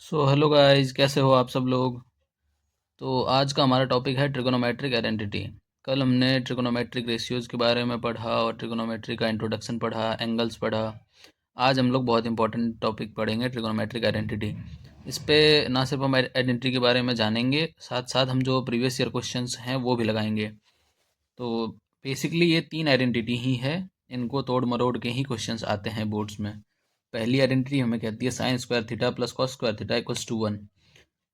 So hello guys, कैसे हो आप सब लोग। तो आज का हमारा टॉपिक है ट्रिगोनोमेट्रिक आइडेंटिटी। कल हमने ट्रिगोनोमेट्रिक रेशियोज़ के बारे में पढ़ा और ट्रिगोनोमेट्री का इंट्रोडक्शन पढ़ा, एंगल्स पढ़ा। आज हम लोग बहुत इंपॉर्टेंट टॉपिक पढ़ेंगे, ट्रिगोनोमेट्रिक आइडेंटिटी। इस पे ना सिर्फ हम आइडेंटिटी के बारे में जानेंगे, साथ साथ हम जो प्रीवियस ईयर क्वेश्चंस हैं वो भी लगाएंगे। तो बेसिकली ये तीन आइडेंटिटी ही है, इनको तोड़ मरोड़ के ही क्वेश्चंस आते हैं बोर्ड्स में। पहली आइडेंटिटी हमें कहती है sine square theta plus cos square theta equals to 1।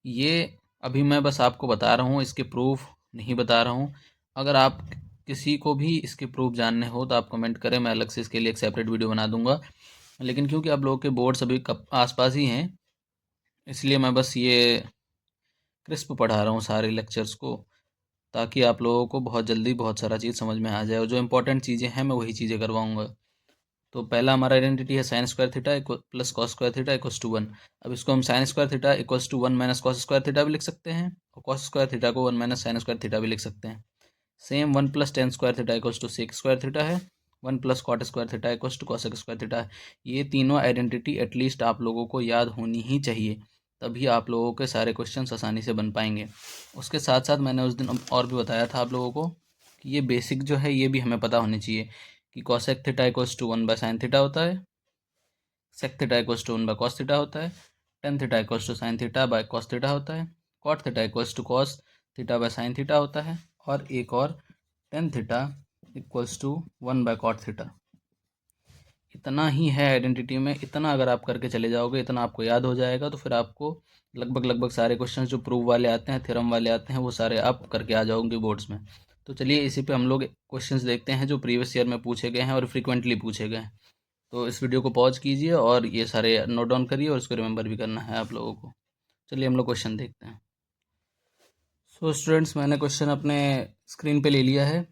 ये अभी मैं बस आपको बता रहा हूँ, इसके प्रूफ नहीं बता रहा हूँ। अगर आप किसी को भी इसके प्रूफ जानने हो तो आप कमेंट करें, मैं अलग से इसके लिए एक सेपरेट वीडियो बना दूंगा। लेकिन क्योंकि आप लोगों के बोर्ड्स अभी कब आसपास ही हैं, इसलिए मैं बस ये क्रिस्प पढ़ा रहा हूँ सारे लेक्चर्स को, ताकि आप लोगों को बहुत जल्दी बहुत सारा चीज़ समझ में आ जाए और जो इंपॉर्टेंट चीज़ें हैं मैं वही चीज़ें करवाऊँगा। तो पहला हमारा आइडेंटिटी है sine square theta plus cos square theta equals to 1। अब इसको हम sine square theta equals to 1 minus cos square theta भी लिख सकते हैं, और कॉस स्क्वायर थीटा को 1 माइनस साइन स्क्वायर थीटा भी लिख सकते हैं। Same 1 plus tan square theta equals to sec square theta है। 1 plus cot square theta equals to cosec square theta है। ये तीनों आइडेंटिटी एटलीस्ट आप लोगों को याद होनी ही चाहिए, तभी आप लोगों के सारे क्वेश्चन आसानी से बन पाएंगे। उसके साथ साथ मैंने उस दिन और भी बताया था आप लोगों को कि ये बेसिक जो है ये भी हमें पता होनी चाहिए कि cosec theta equals to 1 by sine theta होता है, sec theta equals to 1 by cos theta होता है, tan theta equals to sine theta by cos theta होता है, cot theta equals to cos theta by sine theta होता है, और एक और tan theta equals to 1 by cot theta. इतना ही है आइडेंटिटी में, इतना अगर आप करके चले जाओगे, इतना आपको याद हो जाएगा, तो फिर आपको लगभग लगभग सारे क्वेश्चन जो प्रूव वाले आते हैं, थ्योरम वाले आते हैं, वो सारे आप करके आ जाओगे बोर्ड्स में। तो चलिए इसी पे हम लोग क्वेश्चंस देखते हैं जो प्रीवियस ईयर में पूछे गए हैं और फ्रीक्वेंटली पूछे गए हैं। तो इस वीडियो को पॉज कीजिए और ये सारे नोट डाउन करिए और इसको रिमेंबर भी करना है आप लोगों को। चलिए हम लोग क्वेश्चन देखते हैं। सो स्टूडेंट्स, मैंने क्वेश्चन अपने स्क्रीन पे ले लिया है।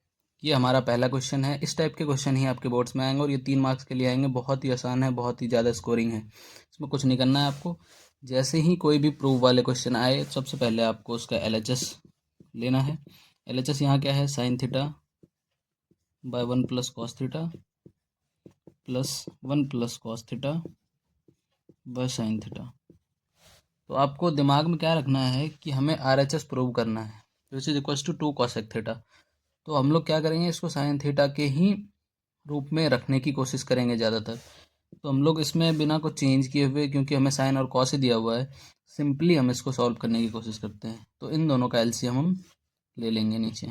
ये हमारा पहला क्वेश्चन है। इस टाइप के क्वेश्चन ही आपके बोर्ड्स में आएंगे और ये 3 मार्क्स के लिए आएंगे। बहुत ही आसान है, बहुत ही ज़्यादा स्कोरिंग है, इसमें कुछ नहीं करना है आपको। जैसे ही कोई भी प्रूफ वाले क्वेश्चन आए, सबसे पहले आपको उसका LHS लेना है। LHS यहाँ क्या है, sign theta bye 1 plus cos theta plus 1 plus cos theta by sine theta. तो आपको दिमाग में क्या रखना है कि हमें RHS प्रूव करना है, which is equals to 2 cosec theta. तो हम लोग क्या करेंगे, इसको साइन थीटा के ही रूप में रखने की कोशिश करेंगे ज़्यादातर। तो हम लोग इसमें बिना कुछ चेंज किए हुए, क्योंकि हमें साइन और कॉस ही दिया हुआ है, सिंपली हम इसको सॉल्व करने की कोशिश करते हैं। तो इन दोनों का LCM हम ले लेंगे नीचे।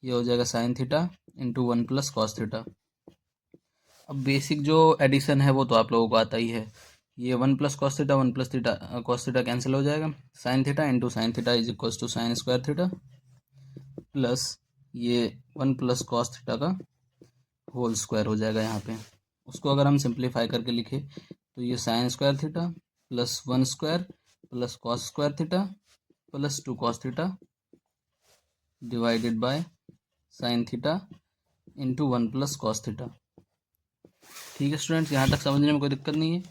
ये हो जाएगा sine theta into 1 plus cos theta. अब बेसिक जो एडिशन है वो तो आप लोगों को आता ही है। ये 1 plus cos theta 1 plus theta cos theta cancel हो जाएगा। Sine theta into sine theta is equals to sine square theta plus ये 1 प्लस कॉस थीटा का होल स्क्वायर हो जाएगा यहाँ पे। उसको अगर हम सिंप्लीफाई करके लिखे तो ये sign square theta plus 1 square plus cos square theta plus 2 cos theta divided by sine theta into 1 plus cos theta. ठीक है स्टूडेंट्स, यहाँ तक समझने में कोई दिक्कत नहीं है।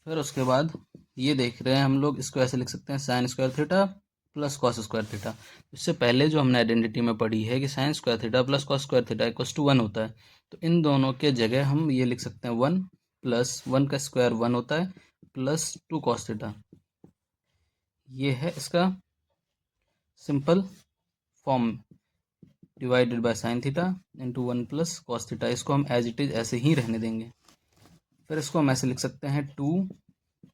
फिर उसके बाद ये देख रहे हैं हम लोग, इसको ऐसे लिख सकते हैं sine square theta plus cos square theta. इससे पहले जो हमने आइडेंटिटी में पढ़ी है कि sine square theta plus cos square theta equals to 1 होता है, तो इन दोनों के जगह हम ये लिख सकते हैं 1 प्लस 1 का स्क्वायर 1 होता है प्लस 2 कॉस थीटा। ये है इसका simple form, divided by sine theta into 1 plus cos theta. इसको हम एज इट इज ऐसे ही रहने देंगे। फिर इसको हम ऐसे लिख सकते हैं 2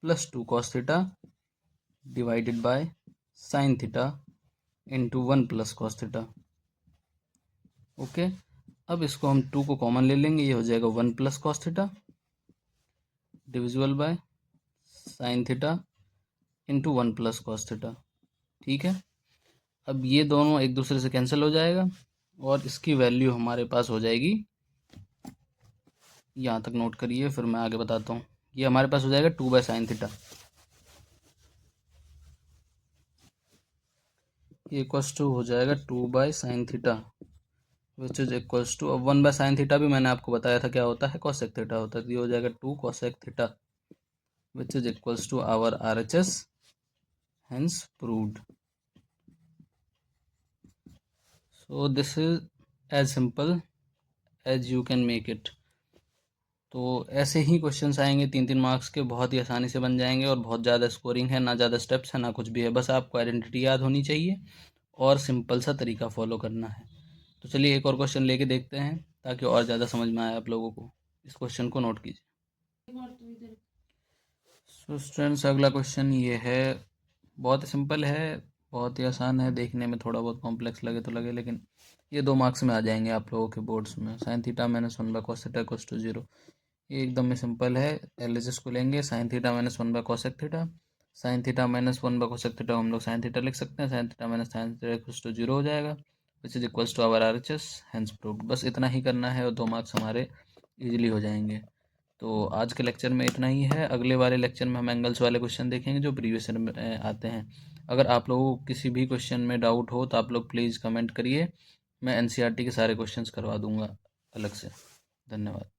plus 2 cos theta divided by sine theta into 1 plus cos theta. Okay, अब इसको हम 2 को कॉमन ले लेंगे, ये हो जाएगा 1 plus cos theta divisible by sine theta into 1 plus cos theta. ठीक है, अब ये दोनों एक दूसरे से कैंसिल हो जाएगा और इसकी वैल्यू हमारे पास हो जाएगी, यहाँ तक नोट करिए फिर मैं आगे बताता हूँ। ये हमारे पास हो जाएगा 2 बाय साइन थीटा, ये इक्वल्स टू हो जाएगा 2 by sine theta which is equals to, अब 1 बाय साइन थीटा भी मैंने आपको बताया था क्या होता है, कॉसेक थीटा होता है। तो ये हो जाएगा 2 cosec theta which is equals to our RHS, hence proved. So this is as simple as you can make it. तो ऐसे ही क्वेश्चंस आएंगे 3-3 मार्क्स के, बहुत ही आसानी से बन जाएंगे और बहुत ज़्यादा स्कोरिंग है, ना ज़्यादा स्टेप्स है ना कुछ भी है, बस आपको आइडेंटिटी याद होनी चाहिए और सिंपल सा तरीका फॉलो करना है। तो चलिए एक और क्वेश्चन लेके देखते हैं ताकि और ज़्यादा समझ में आए आप लोगों को। इस क्वेश्चन को नोट कीजिए। सो स्टूडेंट्स, अगला क्वेश्चन ये है, बहुत ही सिंपल है, बहुत ही आसान है, देखने में थोड़ा बहुत कॉम्प्लेक्स लगे तो लगे, लेकिन ये 2 मार्क्स में आ जाएंगे आप लोगों के बोर्ड्स में। Sine theta minus 1/cos theta equals to 0। ये एकदम में सिंपल है। एलएचएस को लेंगे, sine theta minus 1/cosec theta, sine theta minus 1/cosec theta हम लोग साइन थीटा लिख सकते हैं, sine theta minus sine theta equals to 0 हो जाएगा, which is equals to our RHS, hence proved. बस इतना ही करना है और 2 मार्क्स हमारे इजीली हो जाएंगे। तो आज के लेक्चर में इतना ही है। अगले वाले लेक्चर में हम एंगल्स वाले क्वेश्चन देखेंगे जो प्रीवियस ईयर में आते हैं। अगर आप लोगों को किसी भी क्वेश्चन में डाउट हो तो आप लोग प्लीज़ कमेंट करिए, मैं एनसीईआरटी के सारे क्वेश्चंस करवा दूंगा अलग से। धन्यवाद।